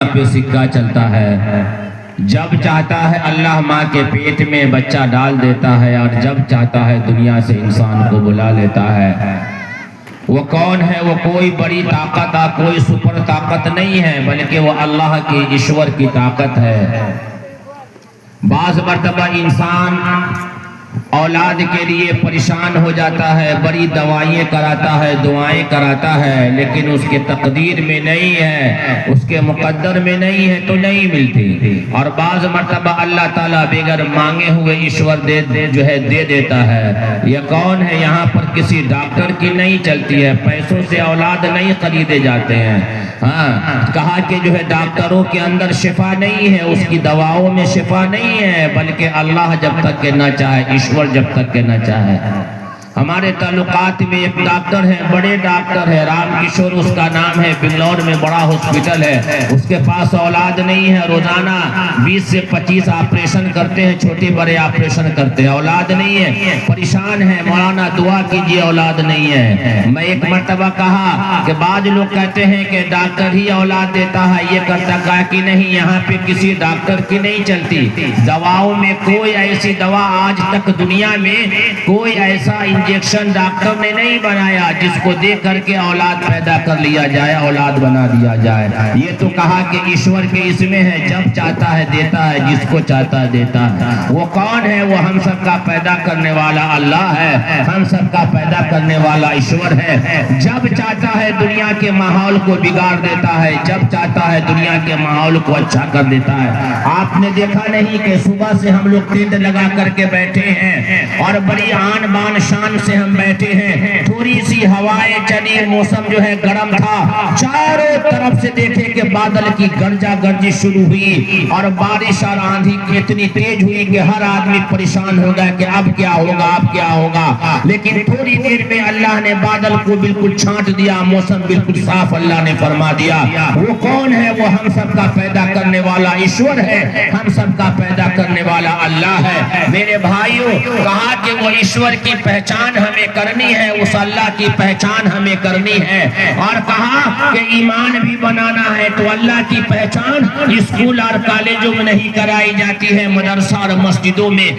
پہ سکہ چلتا ہے، جب چاہتا ہے اللہ ماں کے پیٹ میں بچہ ڈال دیتا ہے، اور جب چاہتا ہے دنیا سے انسان کو بلا لیتا ہے۔ وہ کون ہے؟ وہ کوئی بڑی طاقت کوئی سپر طاقت نہیں ہے، بلکہ وہ اللہ کی ایشور کی طاقت ہے۔ بعض مرتبہ انسان اولاد کے لیے پریشان ہو جاتا ہے، بڑی دوائیں کراتا ہے، دعائیں کراتا ہے، لیکن اس کے تقدیر میں نہیں ہے، اس کے مقدر میں نہیں ہے تو نہیں ملتی۔ اور بعض مرتبہ اللہ تعالیٰ بغیر مانگے ہوئے ایشور دے دیتا ہے۔ یہ کون ہے؟ یہاں پر کسی ڈاکٹر کی نہیں چلتی ہے، پیسوں سے اولاد نہیں خریدے جاتے ہیں۔ کہا کہ ڈاکٹروں کے اندر شفا نہیں ہے، اس کی دواؤں میں شفا نہیں ہے، بلکہ اللہ جب تک کہ نہ چاہے، ایشور جب تک کہ نہ چاہے۔ ہمارے تعلقات میں ایک ڈاکٹر ہے، بڑے ڈاکٹر ہے، رام کشور اس کا نام ہے، بنگلور میں بڑا ہاسپٹل ہے، اس کے پاس اولاد نہیں ہے، روزانہ 20 سے 25 آپریشن کرتے ہیں، چھوٹے بڑے آپریشن کرتے ہیں، اولاد نہیں ہے، پریشان ہے، مولانا دعا کیجئے اولاد نہیں ہے۔ میں ایک مرتبہ کہا کہ بعض لوگ کہتے ہیں کہ ڈاکٹر ہی اولاد دیتا ہے، یہ کرتا، کہا کہ نہیں، یہاں پہ کسی ڈاکٹر کی نہیں چلتی، دواؤں میں کوئی ایسی دوا آج تک دنیا میں کوئی ایسا انجیکشن ڈاکٹر نے نہیں بنایا جس کو دے کر کے اولاد پیدا کر لیا جائے، اولاد بنا دیا جائے۔ یہ تو کہا کہ ایشور کے اس میں ہے، جب چاہتا ہے دیتا ہے، جس کو چاہتا ہے دیتا ہے۔ وہ کون ہے؟ وہ ہم سب کا پیدا کرنے والا اللہ ہے، ہم سب کا پیدا کرنے والا ایشور ہے۔ جب چاہتا ہے دنیا کے ماحول کو بگاڑ دیتا ہے، جب چاہتا ہے دنیا کے ماحول کو اچھا کر دیتا ہے۔ آپ نے دیکھا نہیں کہ صبح سے ہم لوگ ٹینٹ لگا کر کے بیٹھے ہیں، اور بڑی آن بان شان سے ہم بیٹھے ہیں، تھوڑی سی ہوائیں چلی، موسم گرم تھا، چاروں طرف سے دیکھے کہ بادل کی گرجا گرجی شروع ہوئی، اور بارش اور آندھی اتنی تیز ہوئی کہ ہر آدمی پریشان ہو گیا کہ اب کیا ہوگا، اب کیا ہوگا۔ لیکن تھوڑی دیر میں اللہ نے بادل کو بالکل چھانٹ دیا، موسم بالکل صاف اللہ نے فرما دیا۔ وہ کون ہے؟ وہ ہم سب کا پیدا کرنے والا ایشور ہے، ہم سب کا پیدا کرنے والا اللہ ہے۔ میرے بھائیوں، کہا کہ وہ ایشور کی پہچان ہمیں کرنی ہے، اس اللہ کی پہچان ہمیں کرنی ہے، اور کہا کہ ایمان بھی بنانا ہے تو اللہ کی پہچان اسکول اور کالجوں میں نہیں کرائی جاتی ہے، مدرسہ اور مسجدوں میں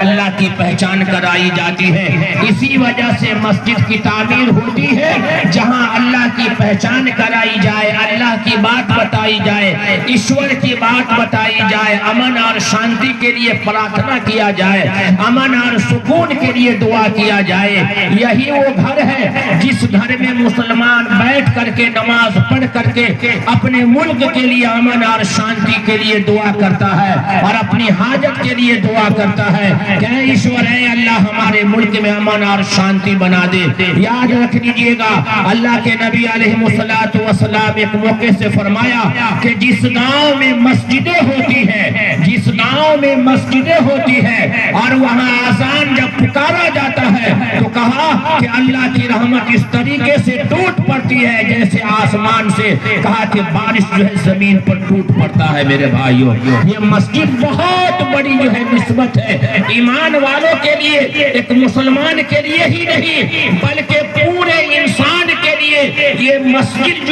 اللہ کی پہچان کرائی جاتی ہے۔ اسی وجہ سے مسجد کی تعمیر ہوتی ہے جہاں اللہ کی پہچان کرائی جائے، اللہ کی بات بتائی جائے، ایشور کی بات بتائی جائے، امن اور شانتی کے لیے پرارتھنا کیا جائے، امن اور سکون کے لیے دعا کیا جائے۔ یہی وہ گھر ہے جس گھر میں مسلمان بیٹھ کر کے نماز پڑھ کر کے اپنے ملک کے لیے امن اور شانتی کے لیے دعا کرتا ہے، اور اپنی حاجت کے لیے دعا کرتا ہے کہ اے ایشور، اے اللہ، ہمارے ملک میں امن اور شانتی بنا دے۔ یاد رکھ لیجئے گا، اللہ کے نبی علیہ الصلوۃ والسلام ایک موقع سے فرمایا کہ جس گاؤں میں مسجدیں ہوتی ہیں، جس گاؤں میں مسجدیں ہوتی ہیں اور وہاں اذان جب پکارا جاتا ہے تو کہا کہ اللہ کی رحمت اس طریقے سے ٹوٹ پڑتی ہے جیسے آسمان سے، کہا کہ بارش زمین پر ٹوٹ پڑتا ہے۔ میرے بھائیوں، یہ مسجد بہت بڑی نسبت ہے ایمان والوں کے لیے، ایک مسلمان کے لیے ہی نہیں بلکہ پورے انسان کے لیے۔ یہ مسجد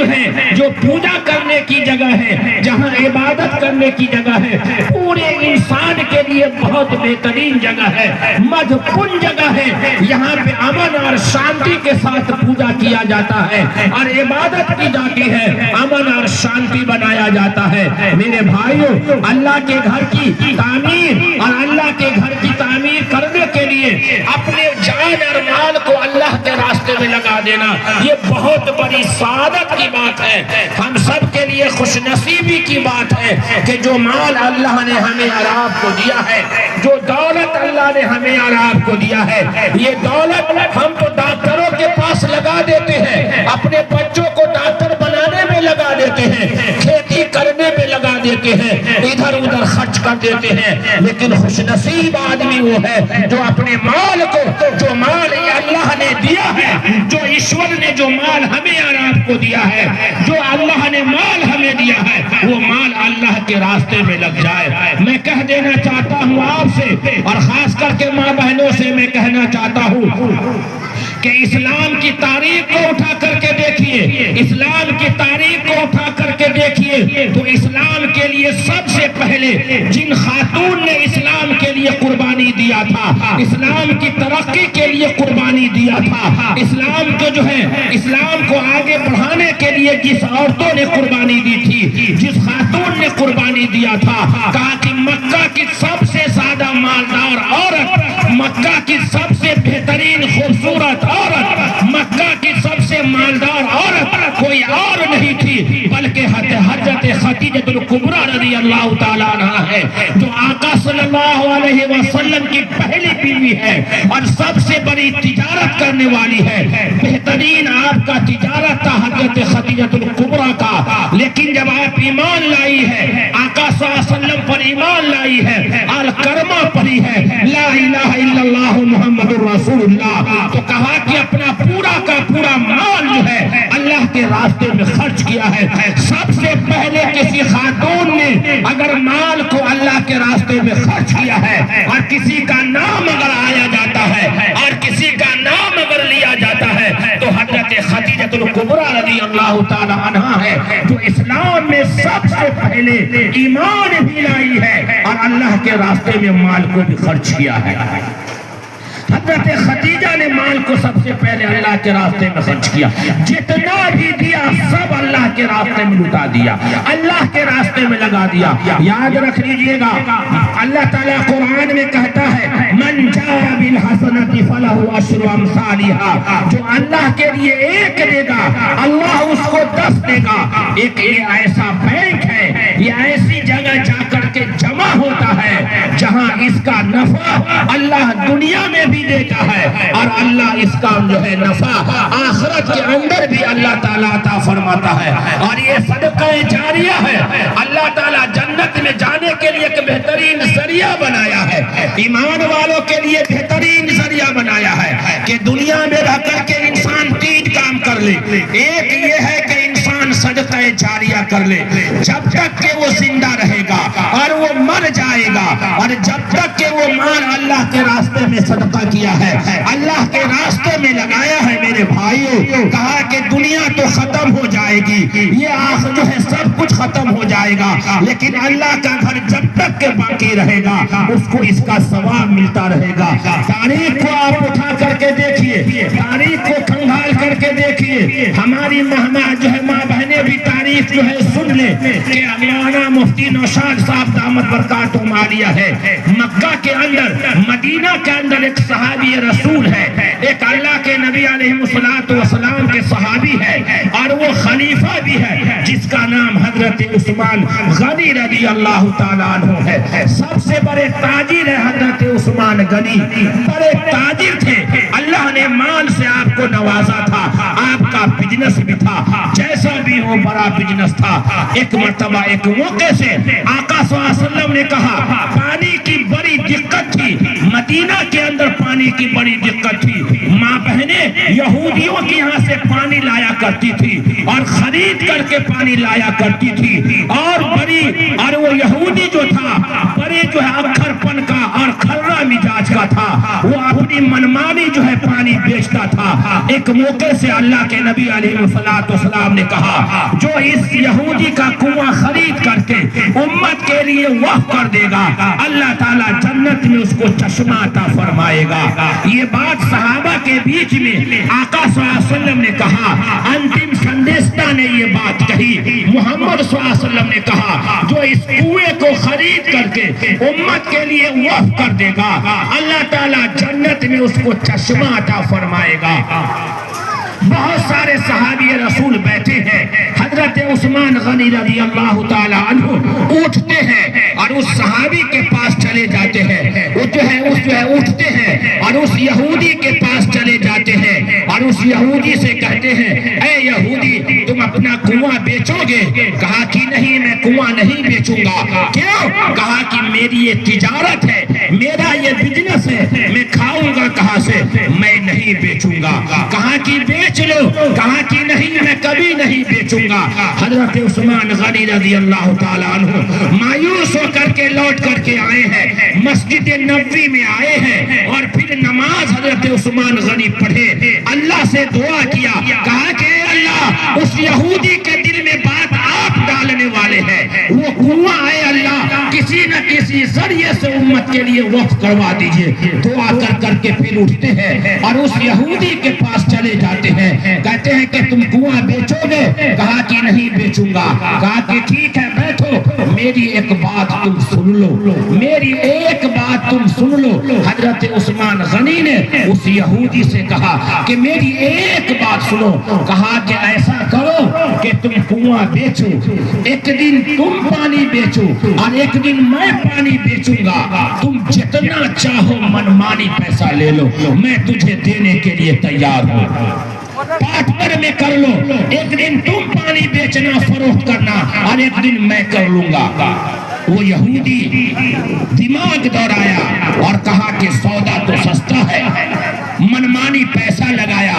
جو پوجا کرنے کی جگہ ہے، جہاں عبادت کرنے کی جگہ ہے، پورے انسان کے لیے بہت بہترین جگہ ہے، مدھپن جگہ ہے۔ یہاں پہ امن اور شانتی کے ساتھ پوجا کیا جاتا ہے اور عبادت کی جاتی ہے، امن اور شانتی بنایا جاتا ہے۔ میرے بھائیوں، اللہ کے گھر کی تعمیر اور اللہ کے گھر کی تعمیر کرنے کے لیے اپنے جان اور مال کو اللہ کے راستے میں لگا دینا، یہ بہت بڑی سعادت کی بات ہے، ہم سب کے لیے خوش نصیبی کی بات ہے کہ جو مال اللہ نے ہمیں اور آپ کو دیا ہے، جو دولت اللہ نے ہمیں اور آپ کو دیا ہے، یہ دولت ہم تو ڈاکٹروں کے پاس لگا دیتے ہیں، اپنے بچوں کو ڈاکٹر بنانے میں لگا دیتے ہیں، کھیتی کرنے میں لگا دیتے ہیں، ادھر ادھر خرچ کر دیتے ہیں، لیکن خوش نصیب آدمی وہ ہے جو اپنے مال کو، جو مال اللہ نے دیا ہے، جو ایشور نے جو مال ہمیں اور آپ کو دیا ہے، جو اللہ نے مال ہمیں دیا ہے، وہ مال اللہ کے راستے میں لگ جائے۔ میں کہہ دینا چاہتا ہوں آپ سے، اور خاص کر کے ماں بہنوں سے میں کہنا چاہتا ہوں کہ اسلام کی تاریخ کو اٹھا کر کے دیکھیے، اسلام کی تاریخ کو اٹھا کر کے دیکھیے تو اسلام کے لیے سب سے پہلے جن خاتون نے اسلام کے لیے قربانی دیا تھا، اسلام کی ترقی کے لیے قربانی دیا تھا، اسلام کو جو ہے اسلام کو آگے بڑھانے کے لیے جس عورتوں نے قربانی دی تھی، جس خاتون نے قربانی دیا تھا، کہا کہ مکہ کی سب سے زیادہ مالدار عورت، مکہ کی سب سے بہترین خوبصورت عورت، مکہ کی سب سے مالدار عورت کوئی اور نہیں تھی بلکہ حضرت خدیجہ الکبریٰ رضی اللہ تعالیٰ عنہ ہے، جو آقا صلی اللہ علیہ وسلم کی پہلی بیوی ہے اور سب سے بڑی تجارت کرنے والی ہے۔ بہترین آپ کا تجارت تھا حضرت خدیجہ الکبریٰ کا، لیکن جب آپ ایمان لائی ہے، آقا صلی اللہ علیہ وسلم پر ایمان لائی ہے اور کلمہ پڑھی ہے لا الہ الا اللہ محمد رسول اللہ، تو کہا کہ اپنا پورا کا پورا مال جو ہے اللہ کے راستے میں خرچ کیا ہے۔ سب سے پہلے کسی خاتون نے اگر مال کو اللہ کے راستے میں خرچ کیا ہے اور کسی کا نام اگر آیا جاتا ہے اور کسی کا نام اگر لیا جاتا ہے تو حضرت خدیجہ الکبریٰ رضی اللہ تعالی عنہا ہے، جو اسلام میں سب سے پہلے ایمان بھی لائی ہے اور اللہ کے راستے میں مال کو بھی خرچ کیا ہے۔ حضرت خدیجہ نے مال کو سب سے پہلے اللہ کے راستے میں خرچ کیا، جتنا بھی دیا سب اللہ کے راستے میں لٹا دیا، اللہ کے راستے میں لگا دیا۔ یاد رکھ لیجئے گا، اللہ تعالیٰ قرآن میں کہتا ہے من جاء بالحسنۃ فلہ عشر امثالھا، جو اللہ کے لیے ایک دے گا اللہ اس کو 10 دے گا۔ ایک یہ ایسا بینک ہے، یہ ایسی جگہ جا کر کے جمع ہوتا ہے جہاں اس کا نفع اللہ دنیا میں بھی دیتا ہے اور اللہ اس کا جو ہے نفع آخرت کے اندر بھی اللہ تعالیٰ عطا فرماتا ہے۔ اور یہ صدقہ جاریہ ہے، اللہ تعالیٰ جنت میں جانے کے لیے ایک بہترین ذریعہ بنایا ہے، ایمان والوں کے لیے بہترین ذریعہ بنایا ہے کہ دنیا میں رہ کر کے انسان 3 کام کر لے۔ ایک یہ ہے کہ انسان صدقہ جاریہ کر لے جب تک کہ وہ زندہ رہے گا اور وہ مر جائے گا، اور جب تک کہ وہ مال اللہ کے راستے میں صدقہ کیا ہے، اللہ کے راستے میں لگایا ہے، میرے بھائیوں کہا کہ دنیا تو ختم ہو جائے گی، یہ آخر جو ہے سب کچھ ختم ہو جائے گا، لیکن اللہ کا گھر جب تک کہ باقی رہے گا اس کو اس کا ثواب ملتا رہے گا۔ تاریخ کو آپ اٹھا کر کے دیکھیے، تاریخ کو کھنگال کر کے دیکھیے، ہماری مہماں جو ہے ماں بہنیں بھی تاریخ جو ہے سن لے کہ مولانا مفتی نوشاد صاحب دامت برکاتہم عالیہ ہے، مکہ کے اندر مدینہ کے اندر ایک صحابی رسول ہے، ایک اللہ کے نبی علیہ السلام کے صحابی ہے اور وہ خلیفہ بھی ہے جس کا نام حضرت عثمان غنی رضی اللہ تعالیٰ عنہ ہے۔ سب سے بڑے تاجر ہے حضرت عثمان غنی، بڑے تاجر تھے، اللہ نے مال سے آپ کو نوازا تھا، آپ کا بزنس بھی تھا، جیسا بھی ہو بڑا بزنس تھا۔ ایک مرتبہ ایک موقع سے آقا صلی اللہ علیہ وسلم نے کہا پانی کی بڑی دقت تھی، مدینہ کے اندر پانی کی بڑی دقت تھی، ماں بہنیں یہودیوں کے یہاں سے پانی لایا کرتی تھی اور خرید کر کے پانی لایا کرتی تھی، اور وہ یہودی جو تھا بڑے جو ہے اکھر پن کا اور کھرا مزاج کا تھا، وہ اپنی منمانی جو ہے پانی بیچتا تھا۔ ایک موقع سے اللہ کے نبی علیہ السلام نے کہا جو اس یہودی کا کنواں خرید کر کے امت کے لیے وقف کر دے گا اللہ تعالیٰ جنت میں اس کو چشمہ عطا فرمائے گا۔ یہ بات صحابہ کے بیچ میں آقا صلی اللہ علیہ وسلم نے کہا، انتم سندیشتہ نے یہ بات کہی، محمد صلی اللہ علیہ وسلم نے کہا جو اس کنویں کو خرید کر کے امت کے لیے وقف کر دے گا اللہ تعالیٰ جنت میں اس کو چشمہ عطا فرمائے گا۔ بہت سارے صحابی رسول بیٹھے ہیں، حضرت عثمان غنی رضی اللہ تعالی عنہ اٹھتے ہیں اور اس صحابی کے پاس چلے جاتے ہیں، وہ جو ہے اٹھتے ہیں اور اس یہودی کے پاس چلے جاتے ہیں اور اس یہودی سے کہتے ہیں اے یہودی تم اپنا کنواں بیچو گے؟ کہا کہ نہیں میں کنواں نہیں بیچوں گا۔ کیوں؟ کہا کہ میری یہ تجارت ہے، میرا یہ بزنس ہے، میں کھاؤں گا کہاں سے؟ میں نہیں بیچوں گا۔ کہا کہ بیچ لو، کہا کہ نہیں میں کبھی نہیں بیچوں گا۔ حضرت عثمان غنی رضی اللہ تعالیٰ عنہ مایوس ہو کر کے لوٹ کر کے آئے ہیں، مسجد نبوی میں آئے ہیں اور پھر نماز حضرت عثمان غنی پڑھے، اللہ سے دعا کیا، کہا کہ اے اللہ اس یہودی کے دل میں بات آپ ڈالنے والے ہیں، وہ کنواں اے اللہ کسی نہ کسی ذریعے سے امت کے لیے وقف کروا دیجئے۔ دعا کر کر کے پھر اٹھتے ہیں اور اس یہودی کے پاس چلے جاتے ہیں، کہتے ہیں کہ تم کنواں بیچو گے؟ کہا کہ نہیں بیچوں گا۔ کہا کہ ٹھیک ہے بیٹھو، میری ایک بات تم سن لو، میری ایک بات تم سن لو۔ حضرت عثمان غنی نے اس یہودی سے کہا کہ میری ایک بات سنو۔ کہا کہ ایسا کرو کہ تم کنواں بیچو، ایک دن تم پانی بیچو اور ایک دن میں پانی بیچوں گا، تم جتنا چاہو منمانی پیسہ لے لو، میں تجھے دینے کے لیے تیار ہوں، پارٹنر میں کر لو، ایک دن تم پانی بیچنا فروخت کرنا اور ایک دن میں کر لوں گا۔ وہ یہودی دماغ دوڑایا اور کہا کہ سودا تو سستا ہے، منمانی پیسہ لگایا،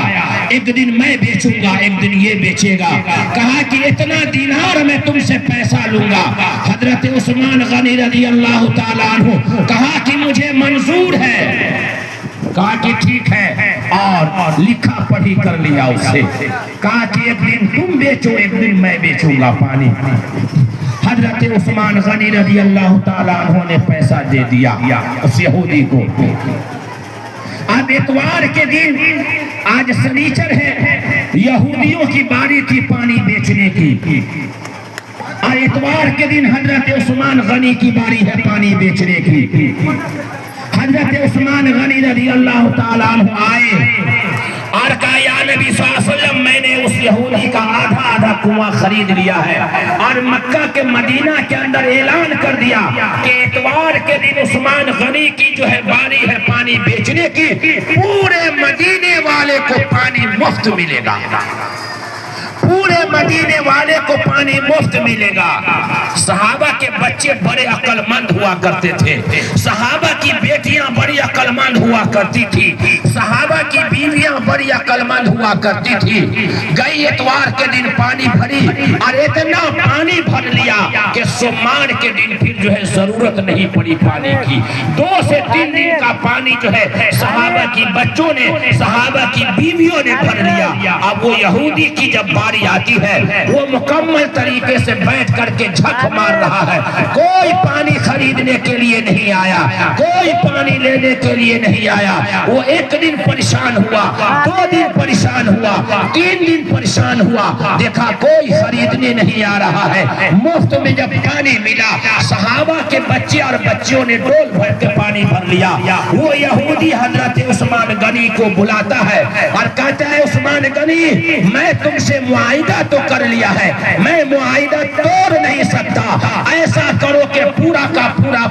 ایک دن میں بیچوں گا ایک دن یہ بیچے گا۔ کہا کہ اتنا دینار میں تم سے پیسہ لوں گا۔ حضرت عثمان غنی رضی اللہ تعالیٰ عنہ کہا کہ مجھے منظور ہے۔ کہا کہ ٹھیک ہے اور لکھا پڑھی کر لیا اس سے۔ کہا کہ ایک دن تم بیچو ایک دن میں بیچوں گا پانی۔ حضرت عثمان غنی رضی اللہ تعالیٰ عنہ نے پیسہ دے دیا اس یہودی کو۔ اب اتوار کے دن، آج سنیچر ہے، یہودیوں کی باری تھی پانی بیچنے کی، اور اتوار کے دن حضرت عثمان غنی کی باری ہے پانی بیچنے کی۔ حضرت عثمان غنی رضی اللہ تعالیٰ عنہ آئے اور کہا یا نبی صلی اللہ علیہ وسلم میں نے اس یہودی کا آدھا آدھا کنواں خرید لیا ہے اور مکہ کے مدینہ کے اندر اعلان کر دیا کہ اتوار کے دن عثمان غنی کی جو ہے باری ہے پانی بیچنے کی، پورے مدینے والے کو پانی مفت ملے گا، پورے مدینے والے کو پانی مفت ملے گا۔ صحابہ کے بچے بڑے عقل مند ہوا کرتے تھے، صحابہ کی بیٹیاں بڑی عقل مند ہوا کرتی تھی، صحابہ کی بیویاں بڑی عقل مند ہوا کرتی تھی۔ گئی اتوار کے دن پانی بھری اور اتنا پانی بھر لیا کہ سوموار کے دن پھر جو ہے ضرورت نہیں پڑی پانی کی۔ 2 سے 3 دن کا پانی جو ہے صحابہ کی بچوں نے، صحابہ کی بیویوں نے بھر لیا۔ اب وہ یہودی کی جب باری آتی ہے وہ مکمل طریقے سے بیٹھ کر کے جھک مار رہا ہے، کوئی پانی خریدنے کے لیے نہیں آیا، کوئی پانی لینے کے لیے نہیں آیا۔ وہ ایک دن پریشان ہوا، 2 دن پریشان ہوا، 3 دن پریشان ہوا، دیکھا کوئی خریدنے نہیں آ رہا ہے۔ مفت میں جب پانی ملا، صحابہ کے بچے اور بچیوں نے ڈول بھر کے پانی بھر لیا۔ وہ یہودی حضرت عثمان غنی کو بلاتا ہے اور کہتا ہے عثمان غنی میں تم سے معاہدہ تو کر لیا ہے، میں معاہدہ توڑ نہیں سکتا، ایسا کرو کہ پورا کا پورا